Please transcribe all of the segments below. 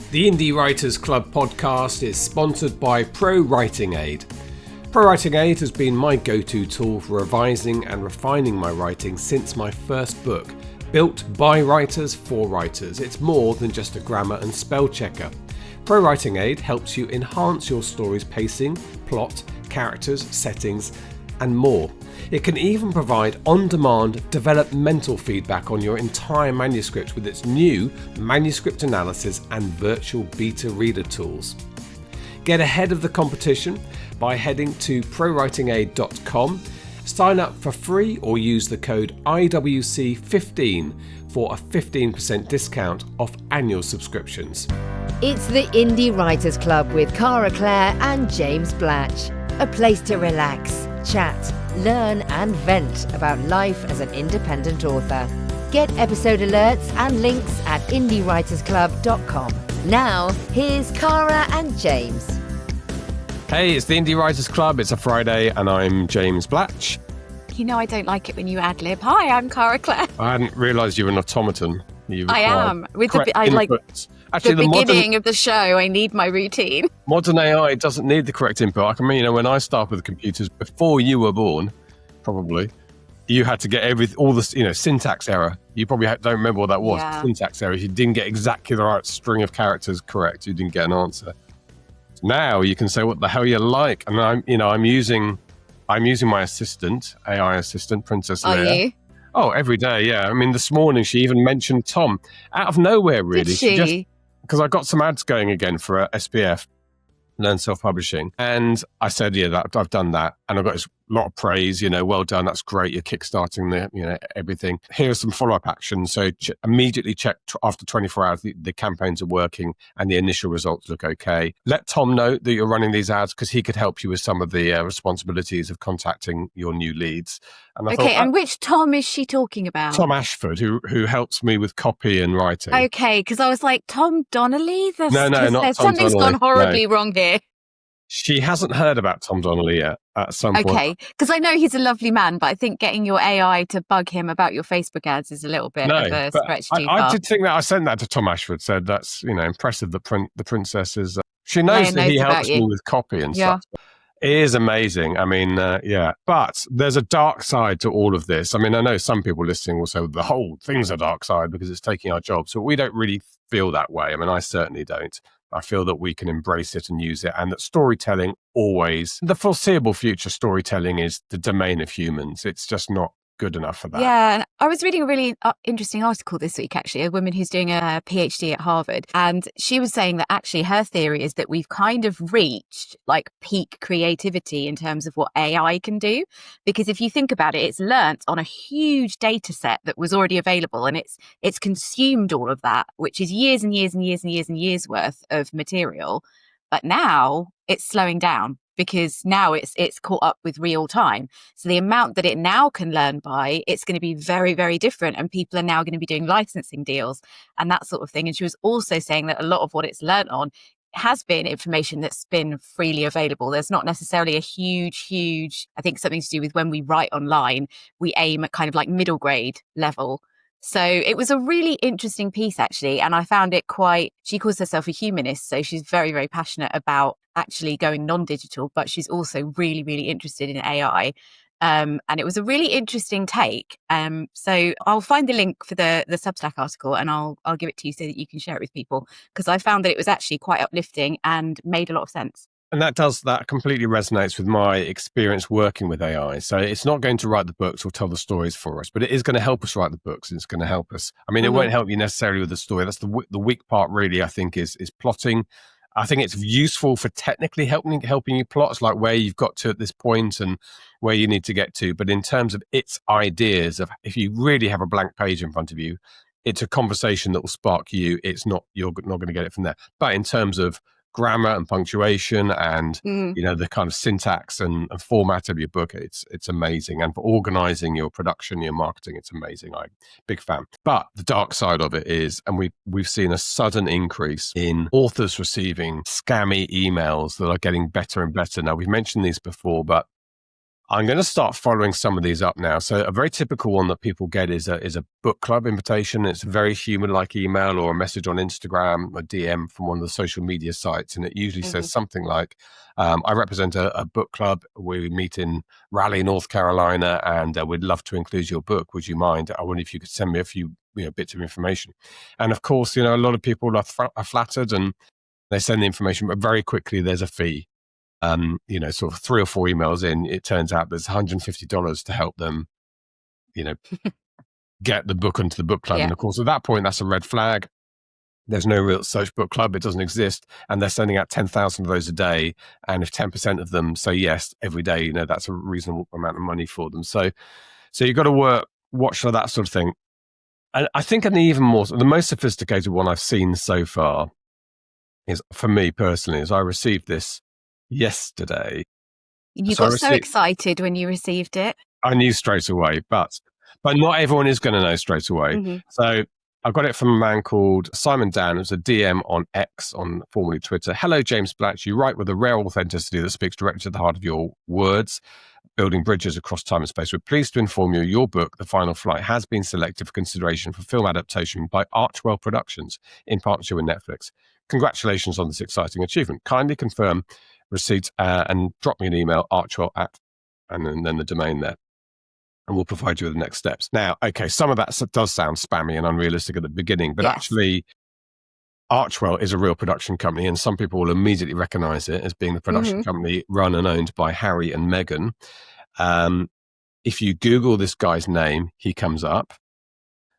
The Indie Writers Club podcast is sponsored by Pro Writing Aid. Pro Writing Aid has been my go-to tool for revising and refining my writing since my first book. Built by writers for writers, it's more than just a grammar and spell checker. Pro Writing Aid helps you enhance your story's pacing, plot, characters, settings, and more. It can even provide on-demand developmental feedback on your entire manuscript with its new manuscript analysis and virtual beta reader tools. Get ahead of the competition by heading to prowritingaid.com, sign up for free or use the code IWC15 for a 15% discount off annual subscriptions. It's the Indie Writers Club with Cara, Claire and James Blatch. A place to relax, chat, learn and vent about life as an independent author. Get episode alerts and links at indiewritersclub.com. Now, here's Cara and James. Hey, it's the Indie Writers Club. It's a Friday and I'm James Blatch. You know I don't like it when you ad-lib. Hi, I'm Cara Claire. I hadn't realised you were an automaton. I am. With the beginning of the show, I need my routine. Modern AI doesn't need the correct input. When I started with computers before you were born, probably, you had to get all the syntax error. You probably don't remember what that was. Yeah. Syntax error. If you didn't get exactly the right string of characters correct, you didn't get an answer. Now you can say what the hell you like, and I'm using my assistant, AI assistant, Princess Leia. Are you? Oh, every day, yeah. This morning she even mentioned Tom out of nowhere, really. Did she? Because I got some ads going again for SPF, Learn Self-Publishing, and I said, yeah, I've done that, and I got this lot of praise. Well done, that's great. You're kickstarting everything. Here's some follow-up action. So immediately check after 24 hours the campaigns are working and the initial results look okay. Let Tom know that you're running these ads because he could help you with some of the responsibilities of contacting your new leads. And and which Tom is she talking about? Tom Ashford, who helps me with copy and writing. Okay, because I was like, Tom Donnelly? No, not Tom something's Donnelly. gone horribly wrong here. She hasn't heard about Tom Donnelly yet at some point. Okay, because I know he's a lovely man, but I think getting your AI to bug him about your Facebook ads is a little bit of a stretch too far. I did think that. I sent that to Tom Ashford, said that's, impressive that the princess is... she knows that he helps me with copy and stuff. It is amazing. Yeah. But there's a dark side to all of this. I know some people listening will say the whole thing's a dark side because it's taking our jobs. But we don't really feel that way. I certainly don't. I feel that we can embrace it and use it, and that storytelling always, the foreseeable future, storytelling is the domain of humans. It's just not good enough for that. Yeah, and I was reading a really interesting article this week, actually, a woman who's doing a PhD at Harvard, and she was saying that actually her theory is that we've kind of reached peak creativity in terms of what AI can do, because if you think about it, it's learnt on a huge data set that was already available, and it's consumed all of that, which is years and years and years and years and years worth of material, but now it's slowing down, because now it's caught up with real time. So the amount that it now can learn by, it's going to be very, very different. And people are now going to be doing licensing deals and that sort of thing. And she was also saying that a lot of what it's learned on has been information that's been freely available. There's not necessarily a huge, I think something to do with when we write online, we aim at kind of middle grade level. So it was a really interesting piece, actually. And I found it she calls herself a humanist. So she's very, very passionate about actually going non-digital, but she's also really, really interested in AI. And it was a really interesting take. So I'll find the link for the Substack article and I'll give it to you so that you can share it with people, because I found that it was actually quite uplifting and made a lot of sense. And that completely resonates with my experience working with AI. So it's not going to write the books or tell the stories for us, but it is going to help us write the books. And it's going to help us. It won't help you necessarily with the story. That's the weak part, really, I think, is plotting. I think it's useful for technically helping you plot, like where you've got to at this point and where you need to get to. But in terms of its ideas, of if you really have a blank page in front of you, it's a conversation that will spark you. You're not going to get it from there. But in terms of grammar and punctuation and the kind of syntax and format of your book, it's amazing. And for organizing your production, your marketing, it's amazing. I'm big fan. But the dark side of it is, and we've seen a sudden increase in authors receiving scammy emails that are getting better and better. Now, we've mentioned these before, but I'm going to start following some of these up now. So a very typical one that people get is a book club invitation. It's a very human-like email or a message on Instagram, a DM from one of the social media sites. And it usually says something like, I represent a book club. We meet in Raleigh, North Carolina, and we'd love to include your book. Would you mind? I wonder if you could send me a few bits of information. And of course, a lot of people are flattered and they send the information, but very quickly there's a fee. Sort of 3 or 4 emails in, it turns out there's $150 to help them, get the book onto the book club. Yeah. And of course, at that point, that's a red flag. There's no real such book club. It doesn't exist. And they're sending out 10,000 of those a day. And if 10% of them say yes every day, that's a reasonable amount of money for them. So you've got to watch for that sort of thing. And I think the most sophisticated one I've seen so far is, for me personally, is I received this yesterday. You got so excited when you received it. I knew straight away, but not everyone is going to know straight away. So I got it from a man called Simon Dan. It was a DM on X, on formerly Twitter. Hello, James Blatch. You write with a rare authenticity that speaks directly to the heart of your words, building bridges across time and space. We're pleased to inform you your book, The Final Flight, has been selected for consideration for film adaptation by Archwell Productions in partnership with Netflix. Congratulations on this exciting achievement. Kindly confirm receipt and drop me an email, Archwell and then the domain there, and we'll provide you with the next steps. Now, okay, some of that does sound spammy and unrealistic at the beginning, but actually Archwell is a real production company, and some people will immediately recognize it as being the production company run and owned by Harry and Meghan. If you Google this guy's name, he comes up.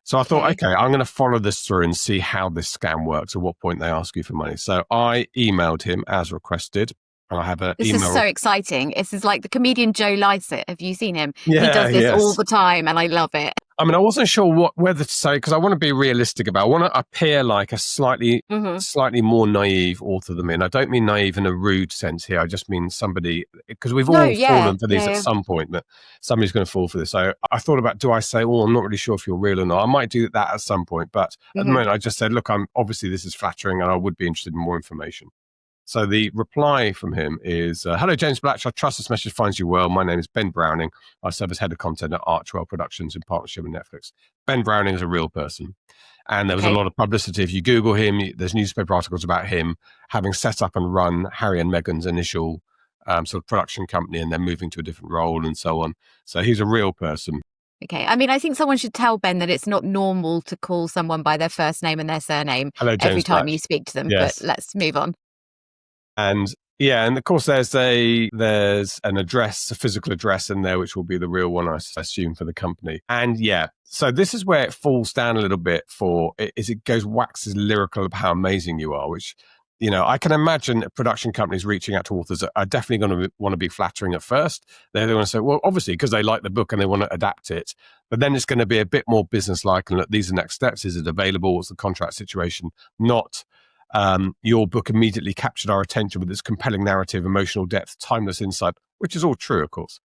So I thought, okay, I'm going to follow this through and see how this scam works, at what point they ask you for money. So I emailed him as requested. And I have an email. This is so exciting. This is like the comedian Joe Lycett. Have you seen him? Yeah, he does this all the time, and I love it. I mean, I wasn't sure whether to say, because I want to be realistic about it. I want to appear like a slightly more naive author than me. And I don't mean naive in a rude sense here. I just mean somebody, because we've all fallen for these at some point, that somebody's going to fall for this. So I thought about, do I say, oh, I'm not really sure if you're real or not. I might do that at some point. But at the moment, I just said, look, obviously this is flattering and I would be interested in more information. So the reply from him is, hello, James Blatch. I trust this message finds you well. My name is Ben Browning. I serve as head of content at Archwell Productions in partnership with Netflix. Ben Browning is a real person. And there was a lot of publicity. If you Google him, there's newspaper articles about him having set up and run Harry and Meghan's initial sort of production company and then moving to a different role and so on. So he's a real person. Okay. I mean, I think someone should tell Ben that it's not normal to call someone by their first name and their surname every time you speak to them. Yes. But let's move on. And of course there's an address, a physical address in there, which will be the real one, I assume, for the company. And so this is where it falls down a little bit waxes lyrical about how amazing you are, which, I can imagine production companies reaching out to authors are definitely going to want to be flattering at first. They're going to say, well, obviously, because they like the book and they want to adapt it. But then it's going to be a bit more business-like and look, these are next steps. Is it available? What's the contract situation? Not your book immediately captured our attention with its compelling narrative, emotional depth, timeless insight, which is all true, of course.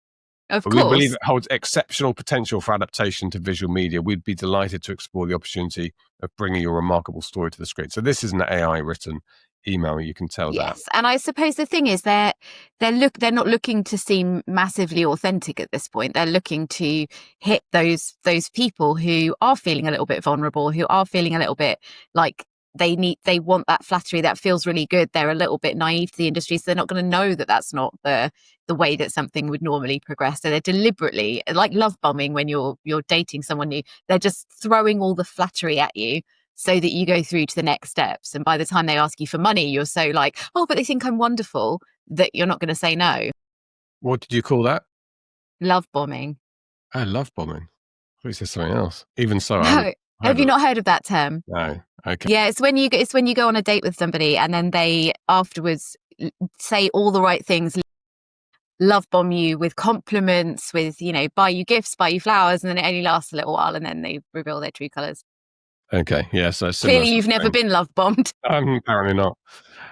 But we believe it holds exceptional potential for adaptation to visual media. We'd be delighted to explore the opportunity of bringing your remarkable story to the screen. So this is an AI written email, you can tell that. Yes, and I suppose the thing is they're not looking to seem massively authentic at this point. They're looking to hit those people who are feeling a little bit vulnerable, who are feeling a little bit like they want that flattery that feels really good. They're a little bit naive to the industry, so they're not going to know that that's not the way that something would normally progress. So they're deliberately, like love bombing when you're dating someone new, they're just throwing all the flattery at you so that you go through to the next steps. And by the time they ask you for money, you're so like, oh, but they think I'm wonderful, that you're not going to say no. What did you call that? Love bombing. Oh, love bombing. I thought you said something else. Even so, no. Have you not heard of that term? No. Okay. Yeah, it's when you go on a date with somebody and then they afterwards say all the right things, love bomb you with compliments, with, buy you gifts, buy you flowers, and then it only lasts a little while and then they reveal their true colours. Okay, yeah. So clearly you've never been love bombed. Apparently not.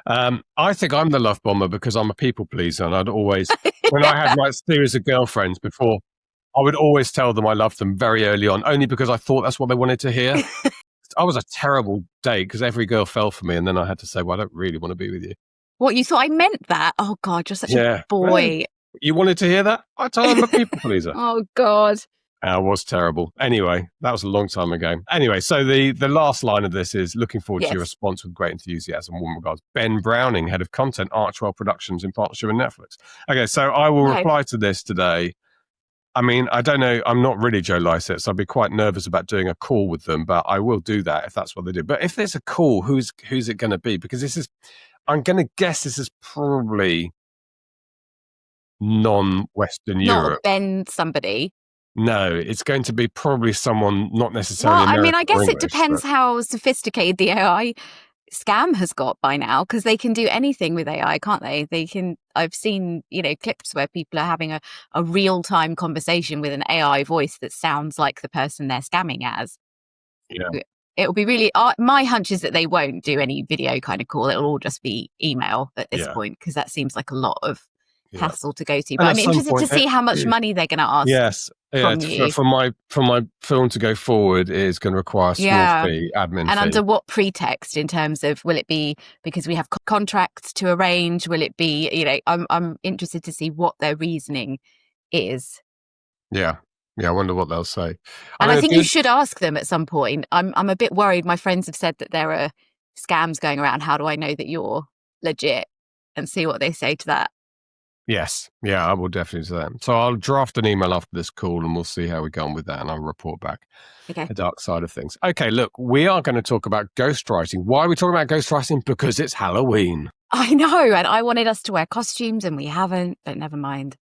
I think I'm the love bomber because I'm a people pleaser, and I'd always, when I had my series of girlfriends before, I would always tell them I loved them very early on, only because I thought that's what they wanted to hear. I was a terrible date because every girl fell for me, and then I had to say, well, I don't really want to be with you. What, you thought I meant that? Oh, God, you're such a boy. You wanted to hear that? I told I'm a people pleaser. Oh, God. It was terrible. Anyway, that was a long time ago. Anyway, so the last line of this is looking forward to your response with great enthusiasm. Warm regards. Ben Browning, Head of Content, Archwell Productions in partnership with Netflix. Okay, so I will reply to this today. I mean, I don't know. I'm not really Joe Lycett, so I'd be quite nervous about doing a call with them, but I will do that if that's what they do. But if there's a call, who's it going to be? Because I'm going to guess this is probably non-Western Europe. Not Ben somebody. No, it's going to be probably someone not necessarily Well, American. I mean, I guess English, it depends how sophisticated the AI scam has got by now, because they can do anything with AI, can't they? I've seen, clips where people are having a real-time conversation with an AI voice that sounds like the person they're scamming as. Yeah. It'll be really, my hunch is that they won't do any video kind of call. It'll all just be email at this point, because that seems like a lot of hassle to go to. But I'm interested to see how much money they're going to ask. Yes. Yeah, for my film to go forward is going to require a small fee, admin and fee. Under what pretext? In terms of, will it be because we have contracts to arrange? Will it be, I'm interested to see what their reasoning is. Yeah, I wonder what they'll say. And I think you should ask them at some point. I'm a bit worried. My friends have said that there are scams going around. How do I know that you're legit? And see what they say to that. Yes. Yeah, I will definitely do that. So I'll draft an email after this call and we'll see how we go on with that and I'll report back the dark side of things. Okay, look, we are going to talk about ghostwriting. Why are we talking about ghostwriting? Because it's Halloween. I know, and I wanted us to wear costumes and we haven't, but never mind.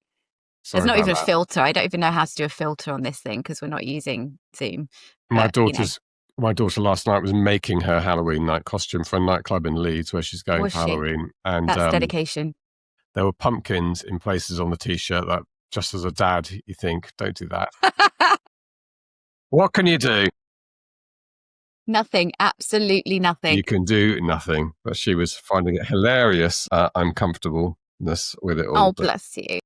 There's not even a filter. I don't even know how to do a filter on this thing because we're not using Zoom. My daughter last night was making her Halloween night costume for a nightclub in Leeds where she's going for Halloween. And that's dedication. There were pumpkins in places on the T-shirt that, just as a dad, you think, don't do that. What can you do? Nothing. Absolutely nothing. You can do nothing. But she was finding it hilarious, uncomfortableness with it all. Oh, bless you.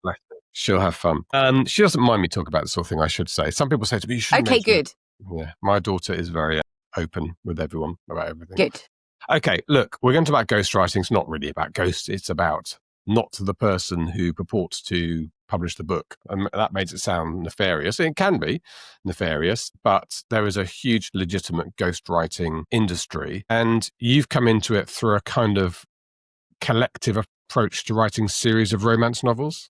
Bless her. She'll have fun. She doesn't mind me talking about this sort of thing, I should say. Some people say to me, you shouldn't mention good. it. Yeah, my daughter is very open with everyone about everything. Good. Okay, look, we're going to talk about ghostwriting. It's not really about ghosts. It's about not the person who purports to publish the book. And that makes it sound nefarious. It can be nefarious, but there is a huge legitimate ghostwriting industry. And you've come into it through a kind of collective approach to writing series of romance novels.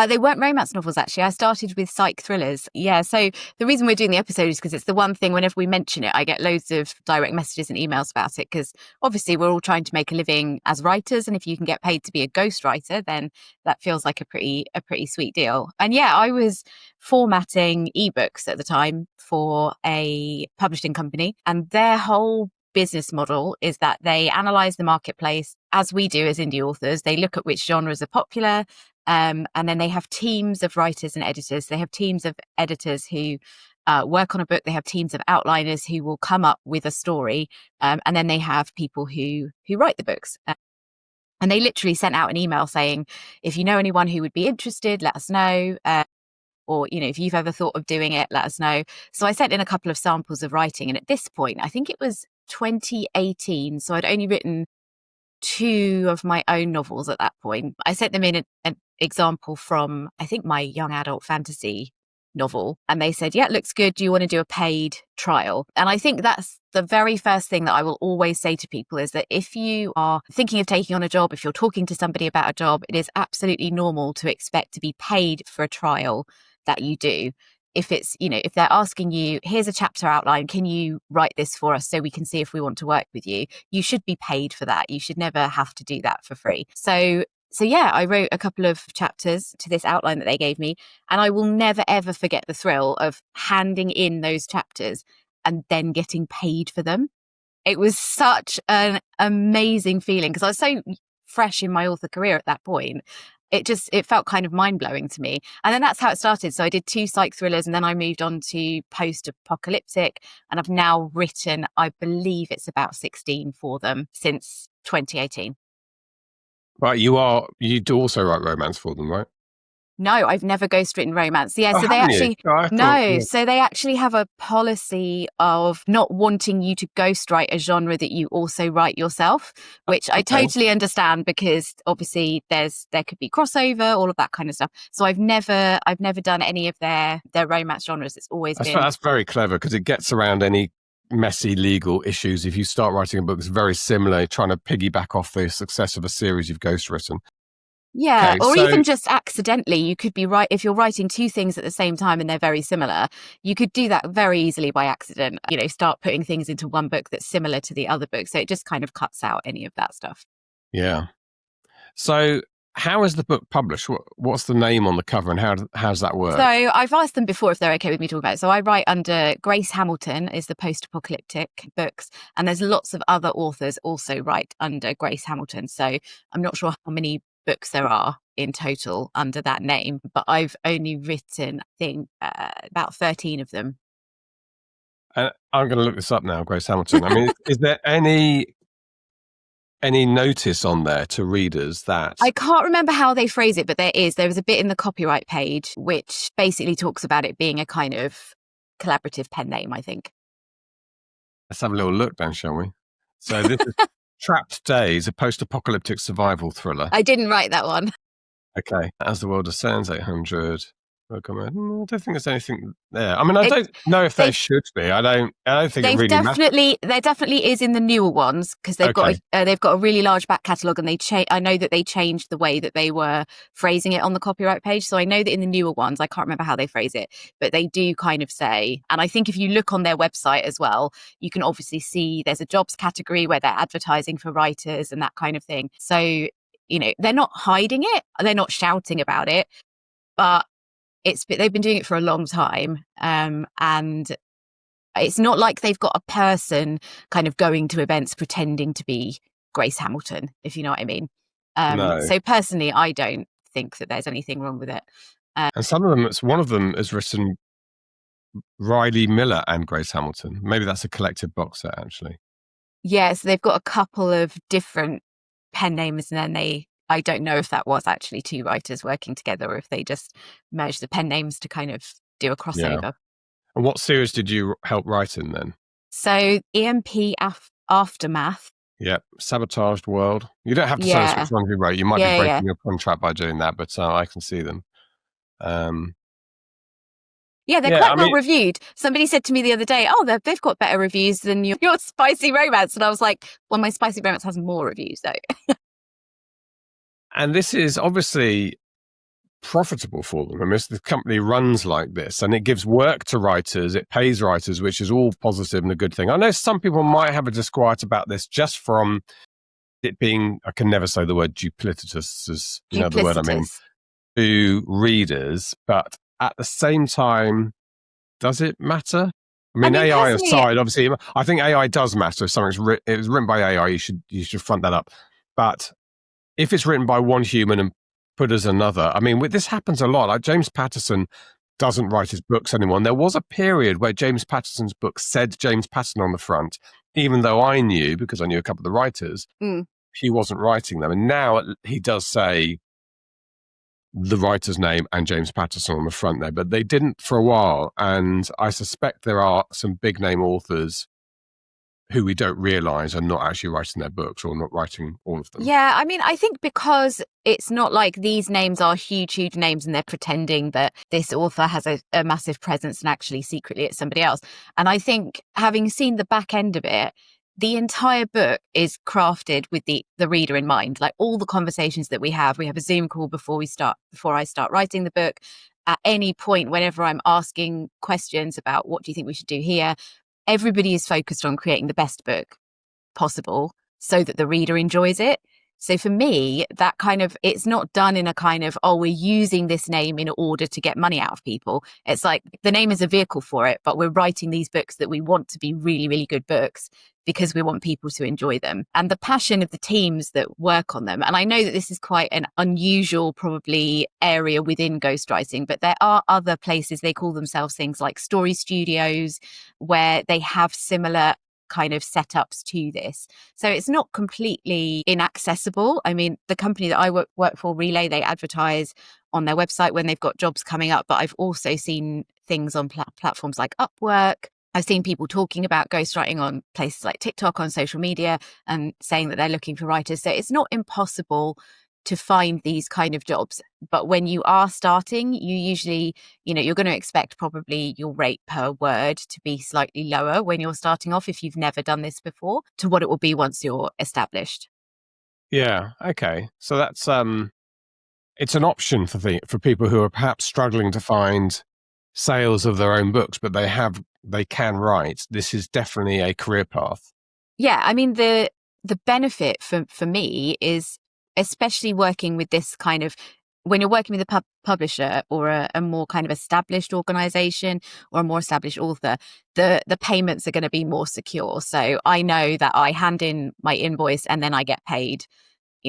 They weren't romance novels, actually. I started with psych thrillers. Yeah, so the reason we're doing the episode is because it's the one thing, whenever we mention it, I get loads of direct messages and emails about it, because obviously we're all trying to make a living as writers, and if you can get paid to be a ghostwriter, then that feels like a pretty sweet deal. And yeah, I was formatting ebooks at the time for a publishing company, and their whole business model is that they analyze the marketplace as we do as indie authors. They look at which genres are popular. And then they have teams of writers and editors. They have teams of editors who work on a book. They have teams of outliners who will come up with a story. And then they have people who write the books. And they literally sent out an email saying, if you know anyone who would be interested, let us know. Or, if you've ever thought of doing it, let us know. So I sent in a couple of samples of writing. And at this point, I think it was 2018. So I'd only written 2 of my own novels at that point. I sent them in an example from, I think, my young adult fantasy novel. And they said, yeah, it looks good. Do you want to do a paid trial? And I think that's the very first thing that I will always say to people, is that if you are thinking of taking on a job, if you're talking to somebody about a job, it is absolutely normal to expect to be paid for a trial that you do. If it's, if they're asking you, here's a chapter outline, can you write this for us so we can see if we want to work with you? You should be paid for that. You should never have to do that for free. So yeah, I wrote a couple of chapters to this outline that they gave me, and I will never, ever forget the thrill of handing in those chapters and then getting paid for them. It was such an amazing feeling because I was so fresh in my author career at that point. It felt kind of mind-blowing to me. And then that's how it started. So I did 2 psych thrillers, and then I moved on to post-apocalyptic, and I've now written, I believe it's about 16 for them since 2018. Right, you do also write romance for them, right? No, I've never ghostwritten romance. Yeah, Oh, so they haven't you? actually Oh, I thought, no, yeah. so they actually have a policy of not wanting you to ghostwrite a genre that you also write yourself, which I Okay. totally understand because obviously there could be crossover, all of that kind of stuff. So I've never done any of their romance genres. It's always been That's very clever because it gets around any messy legal issues. If you start writing a book that's very similar, trying to piggyback off the success of a series you've ghostwritten. yeah, Okay, or so even just accidentally, you could be right if you're writing two things at the same time and they're very similar. You could do that very easily by accident. Start putting things into one book that's similar to the other book, so it just kind of cuts out any of that stuff. yeah. So how is the book published? What's the name on the cover, and how does that work? So I've asked them before if they're okay with me talking about it. So I write under Grace Hamilton is the post-apocalyptic books, and there's lots of other authors also write under Grace Hamilton. So I'm not sure how many books there are in total under that name, but I've only written, I think, about 13 of them. And I'm going to look this up now, Grace Hamilton. I mean, is there any notice on there to readers that I can't remember how they phrase it, but there was a bit in the copyright page which basically talks about it being a kind of collaborative pen name, I think. Let's have a little look then, shall we? So this is Trapped Days, a post-apocalyptic survival thriller. I didn't write that one. Okay. As the World Ascends, 800. Welcome. I don't think there's anything there. I mean, I don't know if there should be. I don't think it really matters. There definitely is in the newer ones because they've got a really large back catalogue, and I know that they changed the way that they were phrasing it on the copyright page. So I know that in the newer ones, I can't remember how they phrase it, but they do kind of say, and I think if you look on their website as well, you can obviously see there's a jobs category where they're advertising for writers and that kind of thing. So, they're not hiding it, they're not shouting about it, but they've been doing it for a long time, and it's not like they've got a person kind of going to events pretending to be Grace Hamilton, if you know what I mean. No. So personally, I don't think that there's anything wrong with it. And one of them is written Riley Miller and Grace Hamilton. Maybe that's a collective box set, actually. Yeah, so they've got a couple of different pen names, and then I don't know if that was actually two writers working together or if they just merged the pen names to kind of do a crossover. Yeah. And what series did you help write in then? So EMP Aftermath. Yep. Sabotaged World. You don't have to tell us which one you wrote. You might be breaking your contract by doing that, but I can see them. Yeah, they're quite well reviewed. Somebody said to me the other day, they've got better reviews than your spicy romance. And I was like, well, my spicy romance has more reviews though. And this is obviously profitable for them. I mean, the company runs like this, and it gives work to writers, it pays writers, which is all positive and a good thing. I know some people might have a disquiet about this just from it being, I can never say the word duplicitous, as you know the word I mean, to readers, but at the same time, does it matter? I mean AI aside, obviously, I think AI does matter. If something's it was written by AI, you should front that up. But if it's written by one human and put as another, I mean, this happens a lot. Like James Patterson doesn't write his books anymore. And there was a period where James Patterson's book said James Patterson on the front, even though I knew, because I knew a couple of the writers, he wasn't writing them. And now he does say the writer's name and James Patterson on the front there, but they didn't for a while. And I suspect there are some big name authors who we don't realise are not actually writing their books or not writing all of them. Yeah, I mean, I think because it's not like these names are huge, huge names and they're pretending that this author has a massive presence and actually secretly it's somebody else. And I think having seen the back end of it, the entire book is crafted with the reader in mind. Like all the conversations that we have a Zoom call before I start writing the book. At any point, whenever I'm asking questions about what do you think we should do here, everybody is focused on creating the best book possible so that the reader enjoys it. So for me, that kind of, it's not done in a kind of, we're using this name in order to get money out of people. It's like the name is a vehicle for it, but we're writing these books that we want to be really, really good books because we want people to enjoy them. And the passion of the teams that work on them. And I know that this is quite an unusual, probably, area within ghostwriting, but there are other places, they call themselves things like story studios, where they have similar kind of setups to this. So it's not completely inaccessible. I mean, the company that I work for, Relay, they advertise on their website when they've got jobs coming up. But I've also seen things on platforms like Upwork. I've seen people talking about ghostwriting on places like TikTok, on social media, and saying that they're looking for writers. So it's not impossible to find these kind of jobs. But when you are starting, you usually, you're going to expect probably your rate per word to be slightly lower when you're starting off, if you've never done this before, to what it will be once you're established. Yeah. Okay. So that's it's an option for people who are perhaps struggling to find sales of their own books, but they can write. This is definitely a career path. Yeah, I mean, the benefit for me is, especially working with this kind of, when you're working with a publisher or a more kind of established organization or a more established author, the payments are going to be more secure. So I know that I hand in my invoice and then I get paid,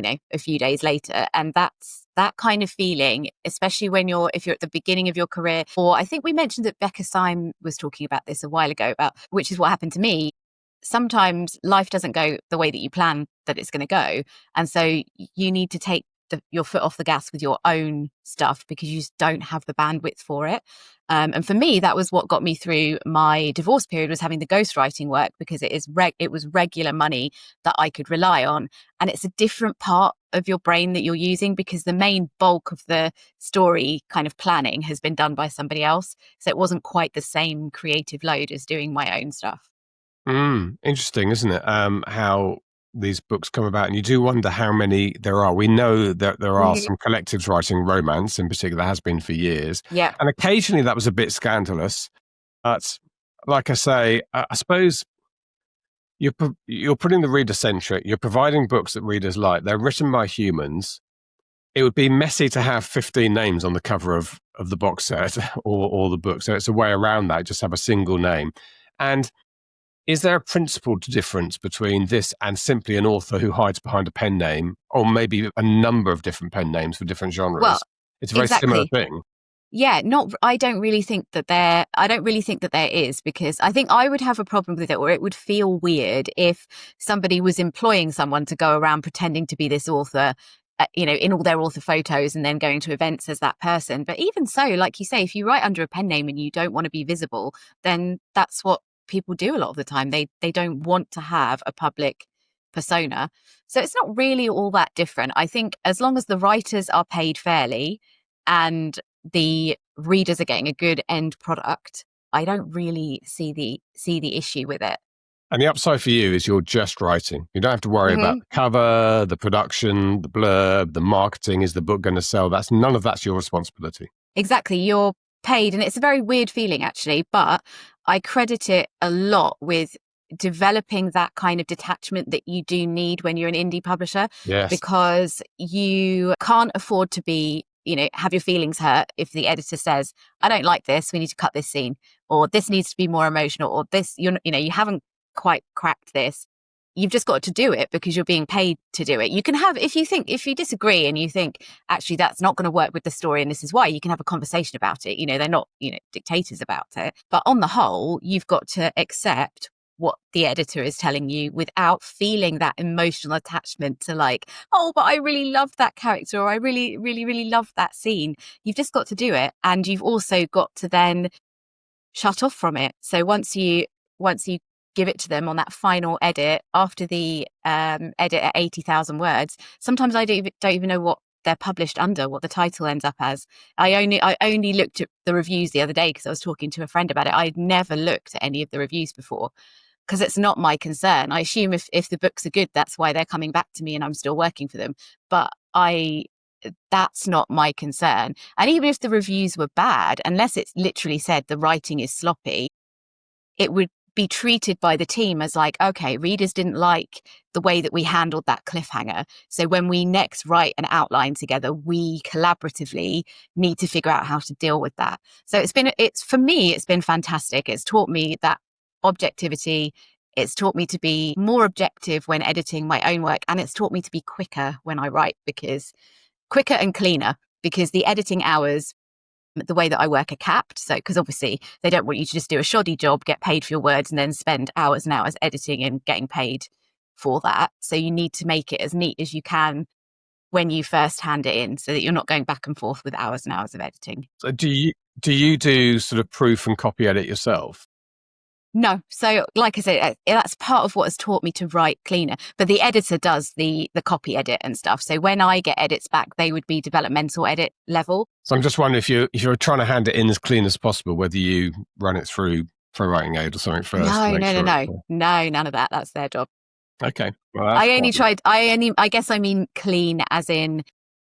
a few days later. And that's that kind of feeling, especially if you're at the beginning of your career. Or I think we mentioned that Becca Syme was talking about this a while ago, about which is what happened to me. Sometimes life doesn't go the way that you plan that it's going to go. And so you need to take your foot off the gas with your own stuff, because you just don't have the bandwidth for it. And for me, that was what got me through my divorce period, was having the ghostwriting work, because it was regular money that I could rely on. And it's a different part of your brain that you're using, because the main bulk of the story kind of planning has been done by somebody else. So it wasn't quite the same creative load as doing my own stuff. Interesting, isn't it? How these books come about, and you do wonder how many there are. We know that there are some collectives writing romance, in particular, has been for years. Yeah. And occasionally that was a bit scandalous. But like I say, I suppose you're putting the reader centric. You're providing books that readers like. They're written by humans. It would be messy to have 15 names on the cover of the box set or the book. So it's a way around that. Just have a single name. And is there a principled difference between this and simply an author who hides behind a pen name, or maybe a number of different pen names for different genres? Well, it's a very similar thing. Yeah, I don't really think that there is, because I think I would have a problem with it, or it would feel weird if somebody was employing someone to go around pretending to be this author, in all their author photos, and then going to events as that person. But even so, like you say, if you write under a pen name and you don't want to be visible, then that's what people do a lot of the time. They don't want to have a public persona. So it's not really all that different. I think as long as the writers are paid fairly and the readers are getting a good end product, I don't really see the issue with it. And the upside for you is you're just writing. You don't have to worry about the cover, the production, the blurb, the marketing. Is the book going to sell? None of that's your responsibility. Exactly. You're paid, and it's a very weird feeling, actually, but I credit it a lot with developing that kind of detachment that you do need when you're an indie publisher. Yes. Because you can't afford to be, have your feelings hurt if the editor says, I don't like this, we need to cut this scene, or this needs to be more emotional, or this, you haven't quite cracked this. You've just got to do it because you're being paid to do it. You can have, if you disagree and you think, actually, that's not going to work with the story and this is why, you can have a conversation about it. They're not, dictators about it. But on the whole, you've got to accept what the editor is telling you without feeling that emotional attachment to, like, oh, but I really love that character, or I really, really, really love that scene. You've just got to do it. And you've also got to then shut off from it. So once you give it to them on that final edit, after the edit at 80,000 words, sometimes I don't even know what they're published under, what the title ends up as. I only looked at the reviews the other day because I was talking to a friend about it. I'd never looked at any of the reviews before, because it's not my concern. I assume if the books are good, that's why they're coming back to me and I'm still working for them. But that's not my concern. And even if the reviews were bad, unless it's literally said the writing is sloppy, it would be treated by the team as like, okay, readers didn't like the way that we handled that cliffhanger. So when we next write an outline together, we collaboratively need to figure out how to deal with that. So for me, it's been fantastic. It's taught me that objectivity. It's taught me to be more objective when editing my own work. And it's taught me to be quicker when I write, because quicker and cleaner, because the editing hours the way that I work are capped. So, because obviously they don't want you to just do a shoddy job, get paid for your words, and then spend hours and hours editing and getting paid for that. So you need to make it as neat as you can when you first hand it in, so that you're not going back and forth with hours and hours of editing. So do you do sort of proof and copy edit yourself? No. So like I said, that's part of what has taught me to write cleaner. But the editor does the copy edit and stuff. So when I get edits back, they would be developmental edit level. So I'm just wondering if you're trying to hand it in as clean as possible, whether you run it through Pro Writing Aid or something first. No, none of that. That's their job. Okay. Well, I guess I mean clean as in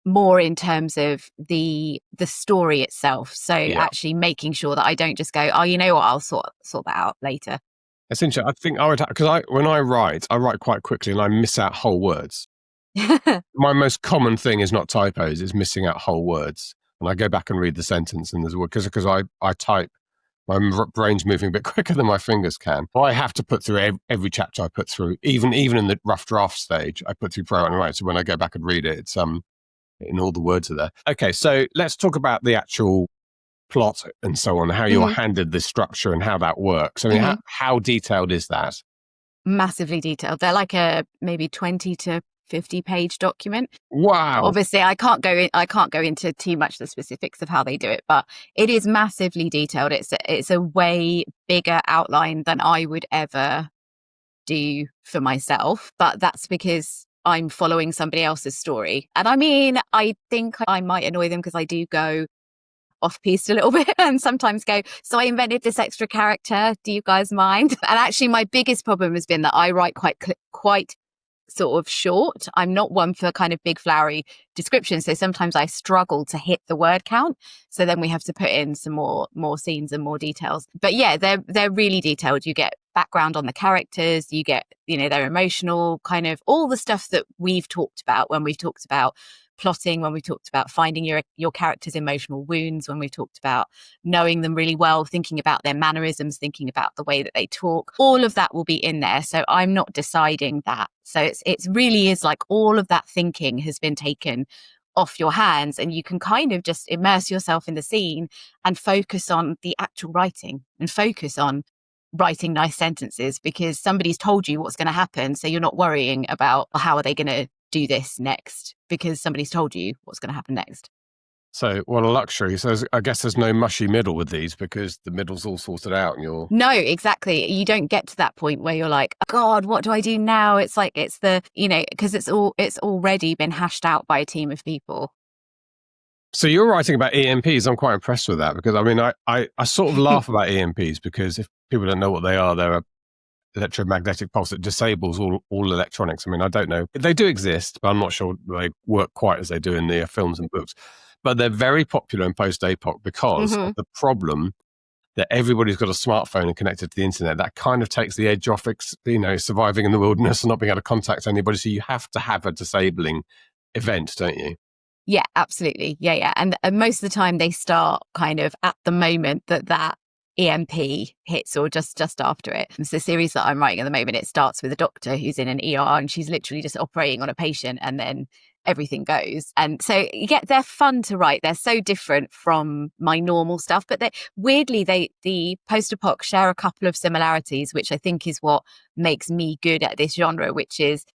more in terms of the story itself. So actually making sure that I don't just go, oh, you know what, I'll sort that out later. It's interesting. I think I would, because when I write quite quickly and I miss out whole words. My most common thing is not typos, is missing out whole words. And I go back and read the sentence and there's a word, because I type, my brain's moving a bit quicker than my fingers can. I have to put through every chapter I put through, even in the rough draft stage, I put through Pro Writing Aid. So when I go back and read it, it's in all the words are there. Okay, so let's talk about the actual plot and so on, how you're handed this structure and how that works. I mean, how detailed is that? Massively detailed. They're like a maybe 20 to 50 page document. Wow. Obviously, I can't go into too much the specifics of how they do it, but it is massively detailed. It's a way bigger outline than I would ever do for myself, but that's because I'm following somebody else's story. And I mean, I think I might annoy them because I do go off-piste a little bit and sometimes go, so I invented this extra character. Do you guys mind? And actually, my biggest problem has been that I write quite sort of short. I'm not one for kind of big flowery descriptions. So sometimes I struggle to hit the word count. So then we have to put in some more scenes and more details. But yeah, they're really detailed. You get background on the characters, you get, their emotional kind of all the stuff that we've talked about when we've talked about plotting, when we talked about finding your character's emotional wounds, when we talked about knowing them really well, thinking about their mannerisms, thinking about the way that they talk, all of that will be in there. So I'm not deciding that. So it's really is like all of that thinking has been taken off your hands, and you can kind of just immerse yourself in the scene and focus on the actual writing and focus on writing nice sentences because somebody's told you what's going to happen. So you're not worrying about how are they going to do this next because somebody's told you what's going to happen next. So what a luxury. So I guess there's no mushy middle with these because the middle's all sorted out and you're... No, exactly. You don't get to that point where you're like, oh God, what do I do now? It's like, it's the, because it's already been hashed out by a team of people. So you're writing about EMPs. I'm quite impressed with that because I mean, I sort of laugh about EMPs because if people don't know what they are, they're a electromagnetic pulse that disables all electronics. I mean, I don't know. They do exist, but I'm not sure they work quite as they do in the films and books. But they're very popular in post-APOC because of the problem that everybody's got a smartphone and connected to the internet. That kind of takes the edge off, surviving in the wilderness and not being able to contact anybody. So you have to have a disabling event, don't you? Yeah, absolutely. Yeah. And most of the time they start kind of at the moment that EMP hits or just after it. It's the series that I'm writing at the moment. It starts with a doctor who's in an ER and she's literally just operating on a patient and then everything goes. And so they're fun to write. They're so different from my normal stuff, but the post-apoc share a couple of similarities, which I think is what makes me good at this genre, which is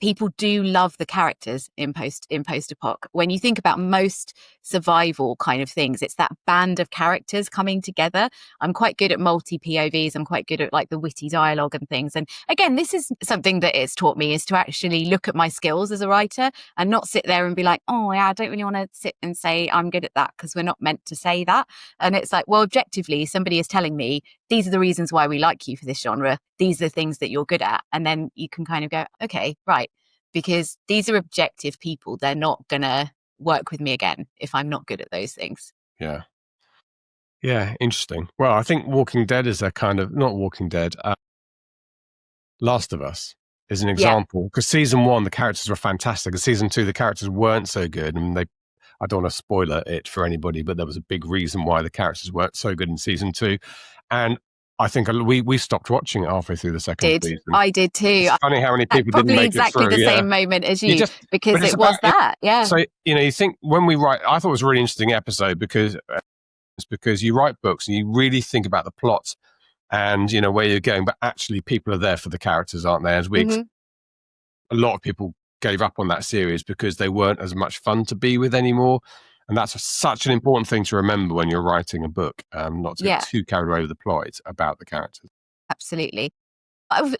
people do love the characters in post-apoc. When you think about most survival kind of things, it's that band of characters coming together. I'm quite good at multi-POVs. I'm quite good at like the witty dialogue and things. And again, this is something that it's taught me, is to actually look at my skills as a writer and not sit there and be like, oh yeah, I don't really want to sit and say I'm good at that, because we're not meant to say that. And it's like, well, objectively, somebody is telling me these are the reasons why we like you for this genre. These are the things that you're good at. And then you can kind of go, okay, right. Because these are objective people. They're not going to work with me again if I'm not good at those things. Yeah. Yeah, interesting. Well, I think Walking Dead is a kind of, not Walking Dead, Last of Us is an example. Because season 1, the characters were fantastic. And season 2, the characters weren't so good. And I don't want to spoiler it for anybody, but there was a big reason why the characters weren't so good in season 2. And I think we stopped watching it halfway through the second season. I did too. It's funny how many people didn't make it through. Probably exactly the same moment as you because it was that. Yeah. So, you think when we write, I thought it was a really interesting episode because It's because you write books and you really think about the plot and, where you're going, but actually people are there for the characters, aren't they? A lot of people gave up on that series because they weren't as much fun to be with anymore. And that's such an important thing to remember when you're writing a book, not to get too carried away with the plot. It's about the characters. Absolutely.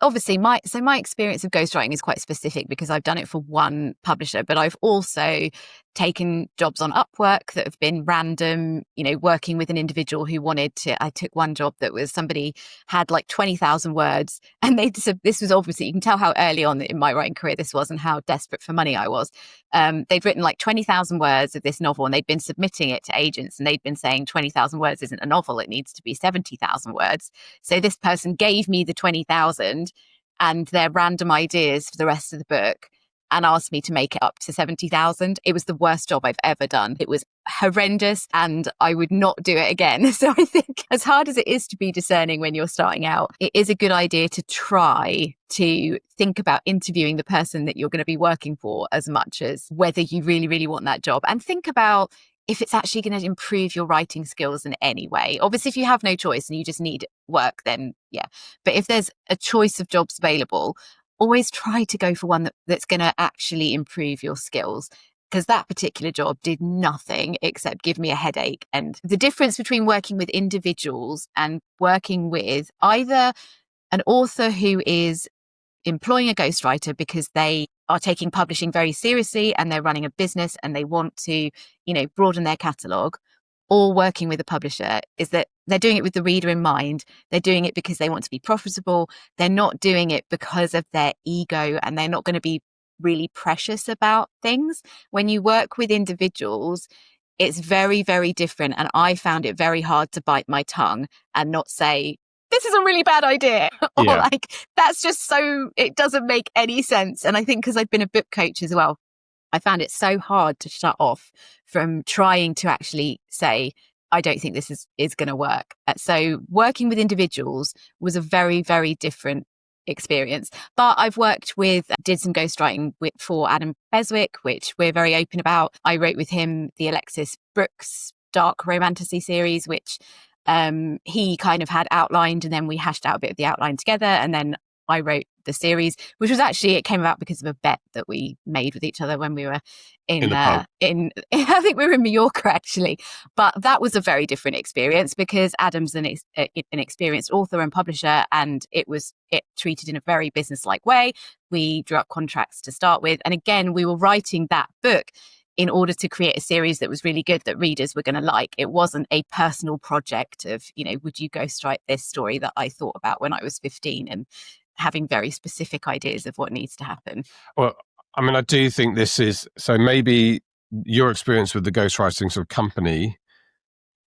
Obviously, my experience of ghostwriting is quite specific because I've done it for one publisher, but I've also taken jobs on Upwork that have been random, working with an individual who wanted to. I took one job that was somebody had like 20,000 words, and this was obviously, you can tell how early on in my writing career this was and how desperate for money I was. They'd written like 20,000 words of this novel and they'd been submitting it to agents and they'd been saying 20,000 words isn't a novel, it needs to be 70,000 words. So this person gave me the 20,000 and their random ideas for the rest of the book and asked me to make it up to 70,000. It was the worst job I've ever done. It was horrendous and I would not do it again. So I think as hard as it is to be discerning when you're starting out, it is a good idea to try to think about interviewing the person that you're going to be working for as much as whether you really, really want that job, and think about if it's actually going to improve your writing skills in any way. Obviously, if you have no choice and you just need work, then yeah. But if there's a choice of jobs available, always try to go for one that's going to actually improve your skills, because that particular job did nothing except give me a headache. And the difference between working with individuals and working with either an author who is employing a ghostwriter because they are taking publishing very seriously and they're running a business and they want to, broaden their catalogue, or working with a publisher is that they're doing it with the reader in mind. They're doing it because they want to be profitable. They're not doing it because of their ego, and they're not going to be really precious about things. When you work with individuals, it's very, very different. And I found it very hard to bite my tongue and not say, this is a really bad idea. Or like, that's just so, it doesn't make any sense. And I think because I've been a book coach as well, I found it so hard to shut off from trying to actually say, I don't think this is going to work. So working with individuals was a very, very different experience. But I've did some ghostwriting for Adam Beswick, which we're very open about. I wrote with him the Alexis Brooks dark romantasy series, which he kind of had outlined, and then we hashed out a bit of the outline together, and then I wrote the series, which was actually, it came about because of a bet that we made with each other when we were in I think we were in Mallorca actually. But that was a very different experience because Adam's an experienced author and publisher, and it treated in a very business-like way. We drew up contracts to start with, and again, we were writing that book in order to create a series that was really good, that readers were going to like. It wasn't a personal project of, would you ghostwrite this story that I thought about when I was 15, and having very specific ideas of what needs to happen. Well, I mean, I do think this is, so maybe your experience with the ghostwriting sort of company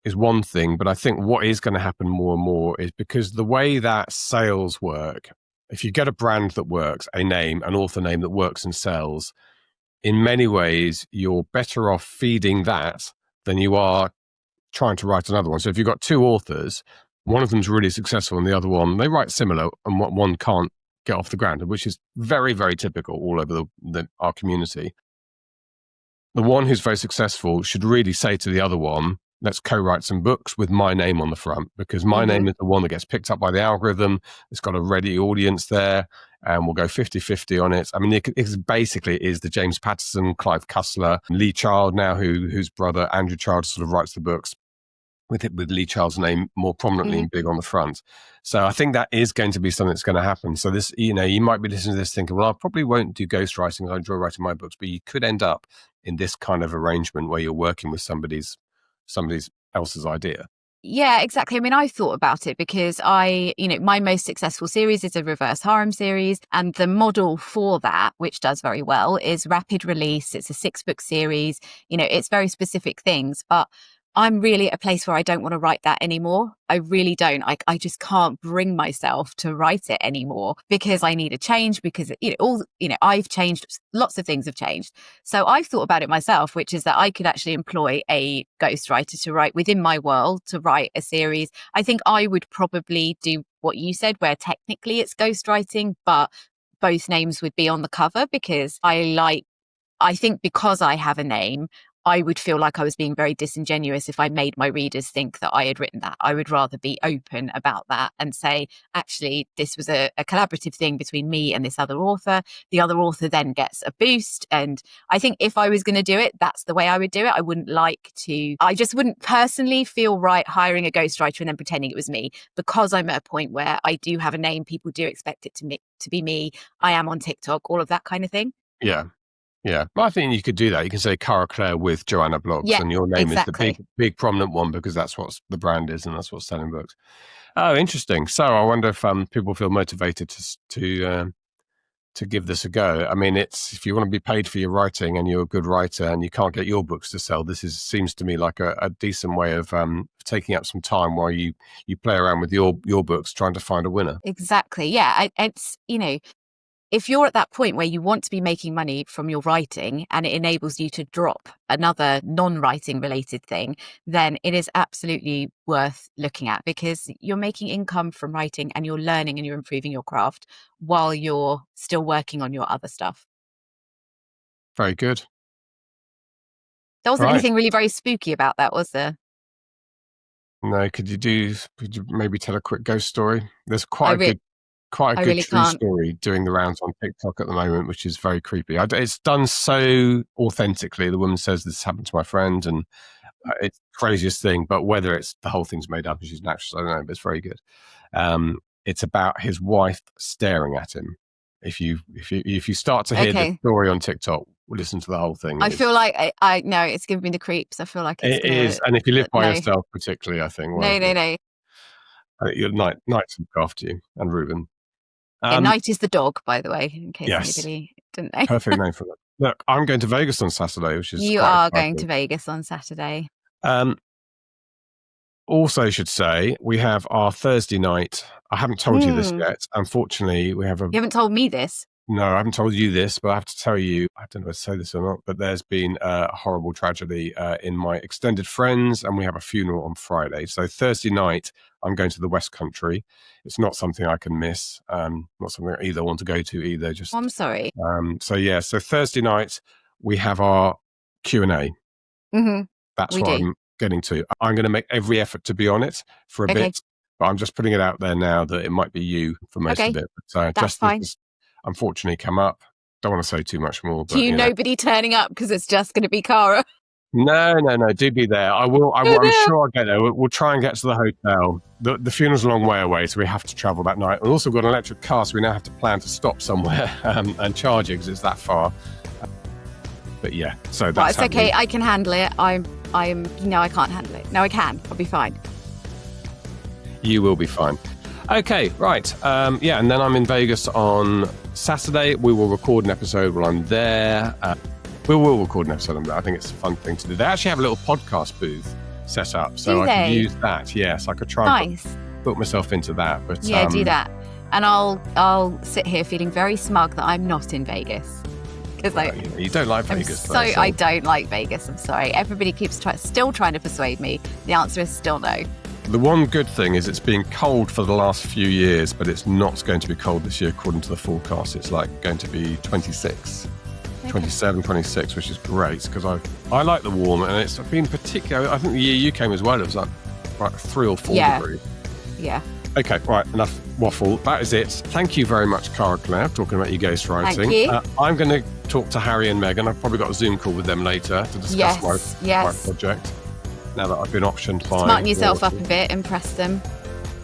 is one thing, but I think what is going to happen more and more is because the way that sales work, if you get a brand that works, a name, an author name that works and sells, in many ways, you're better off feeding that than you are trying to write another one. So if you've got two authors, one of them's really successful and the other one, they write similar, and one can't get off the ground, which is very, very typical all over our community. The one who's very successful should really say to the other one, let's co-write some books with my name on the front, because my name is the one that gets picked up by the algorithm. It's got a ready audience there, and we'll go 50-50 on it. I mean, it basically is the James Patterson, Clive Cussler, Lee Child now, whose brother Andrew Child sort of writes the books with Lee Child's name more prominently and big on the front. So I think that is going to be something that's going to happen. So this, you might be listening to this thinking, well, I probably won't do ghostwriting. I enjoy writing my books, but you could end up in this kind of arrangement where you're working with somebody else's idea. Yeah, exactly. I mean, I thought about it because my most successful series is a reverse harem series. And the model for that, which does very well, is rapid release. It's a 6-book series. It's very specific things, but I'm really at a place where I don't want to write that anymore. I really don't. I just can't bring myself to write it anymore because I need a change, because I've changed. Lots of things have changed. So I've thought about it myself, which is that I could actually employ a ghostwriter to write within my world, to write a series. I think I would probably do what you said, where technically it's ghostwriting, but both names would be on the cover, because I think because I have a name, I would feel like I was being very disingenuous if I made my readers think that I had written that. I would rather be open about that and say, actually, this was a collaborative thing between me and this other author. The other author then gets a boost. And I think if I was going to do it, that's the way I would do it. I just wouldn't personally feel right hiring a ghostwriter and then pretending it was me, because I'm at a point where I do have a name. People do expect it to be me. I am on TikTok, all of that kind of thing. Yeah. Yeah, well, I think you could do that. You can say Cara Claire with Joanna Blogs, and your name is the big prominent one because that's what the brand is and that's what's selling books. Oh, interesting. So I wonder if people feel motivated to give this a go. I mean, if you want to be paid for your writing and you're a good writer and you can't get your books to sell, this seems to me like a decent way of taking up some time while you play around with your books, trying to find a winner. Exactly. Yeah, it's if you're at that point where you want to be making money from your writing and it enables you to drop another non-writing related thing, then it is absolutely worth looking at, because you're making income from writing and you're learning and you're improving your craft while you're still working on your other stuff. Very good. There wasn't anything really very spooky about that, was there? No, could you maybe tell a quick ghost story? There's quite a good true story doing the rounds on TikTok at the moment, which is very creepy. It's done so authentically. The woman says this happened to my friend, and it's the craziest thing. But whether it's the whole thing's made up and she's an actress, I don't know. But it's very good. It's about his wife staring at him. If you start to hear the story on TikTok, listen to the whole thing. I feel like I know it's giving me the creeps. I feel like it is, and if you live by yourself, particularly, I think. Well, no. Your Knight's look after you, and Ruben. Knight is the dog, by the way, in case anybody didn't know. Perfect name for that. Look, I'm going to Vegas on Saturday, which is You are going to Vegas on Saturday. Also should say, we have our Thursday night. I haven't told you this yet. Unfortunately, we have You haven't told me this? No, I haven't told you this, but I have to tell you, I don't know if I say this or not, but there's been a horrible tragedy in my extended friends, and we have a funeral on Friday. So Thursday night, I'm going to the West Country. It's not something I can miss. Not something I either want to go to either. I'm sorry. So Thursday night, we have our Q&A. Mm-hmm. That's what I'm getting to. I'm going to make every effort to be on it for a bit, but I'm just putting it out there now that it might be you for most of it. But, that's fine. Unfortunately come up. Don't want to say too much more. But, nobody turning up because it's just going to be Cara. No. Do be there. I'm sure I'll get there. We'll try and get to the hotel. The funeral's a long way away, so we have to travel that night. We've also got an electric car, so we now have to plan to stop somewhere and charge it because it's that far. But yeah, so that's it's okay. I can handle it. I can't handle it. No, I can. I'll be fine. You will be fine. Okay, right. And then I'm in Vegas on Saturday. We will record an episode while I'm there. We will record an episode on that. I think it's a fun thing to do. They actually have a little podcast booth set up, so I can use that. Yes, I could try and put myself into that. But do that. And I'll sit here feeling very smug that I'm not in Vegas. Because you don't like Vegas. I don't like Vegas. I'm sorry. Everybody keeps still trying to persuade me. The answer is still no. The one good thing is it's been cold for the last few years, but it's not going to be cold this year according to the forecast. It's going to be 26, 27, 26, which is great because I like the warm, and it's been particular. I think the year you came as well, it was like 3 or 4 degrees. Yeah. Okay, right, enough waffle. That is it. Thank you very much, Cara Claire, talking about your ghostwriting. Thank you. I'm going to talk to Harry and Meghan. I've probably got a Zoom call with them later to discuss my project. Now that I've been optioned by... Smarten yourself up a bit, impress them.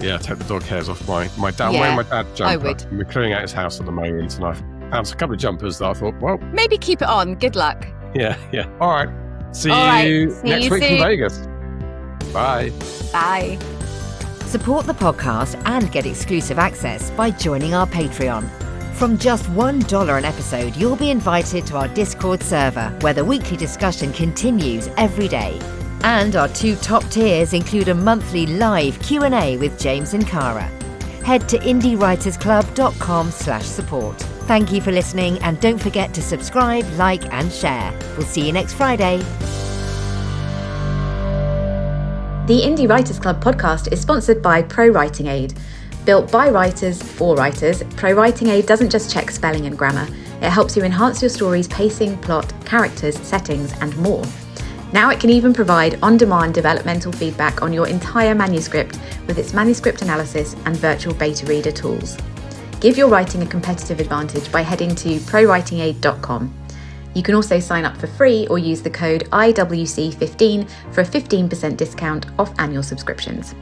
Yeah, take the dog hairs off my dad. I'm wearing my dad's jumper. I would. We're clearing out his house at the moment, and I've found a couple of jumpers that I thought, well... Maybe keep it on. Good luck. Yeah. All right. See you next week in Vegas. Bye. Bye. Support the podcast and get exclusive access by joining our Patreon. From just $1 an episode, you'll be invited to our Discord server, where the weekly discussion continues every day. And our 2 top tiers include a monthly live Q&A with James and Cara. Head to indiewritersclub.com/support. Thank you for listening, and don't forget to subscribe, like, and share. We'll see you next Friday. The Indie Writers Club podcast is sponsored by Pro Writing Aid. Built by writers for writers, Pro Writing Aid doesn't just check spelling and grammar. It helps you enhance your story's pacing, plot, characters, settings, and more. Now it can even provide on-demand developmental feedback on your entire manuscript with its manuscript analysis and virtual beta reader tools. Give your writing a competitive advantage by heading to prowritingaid.com. You can also sign up for free or use the code IWC15 for a 15% discount off annual subscriptions.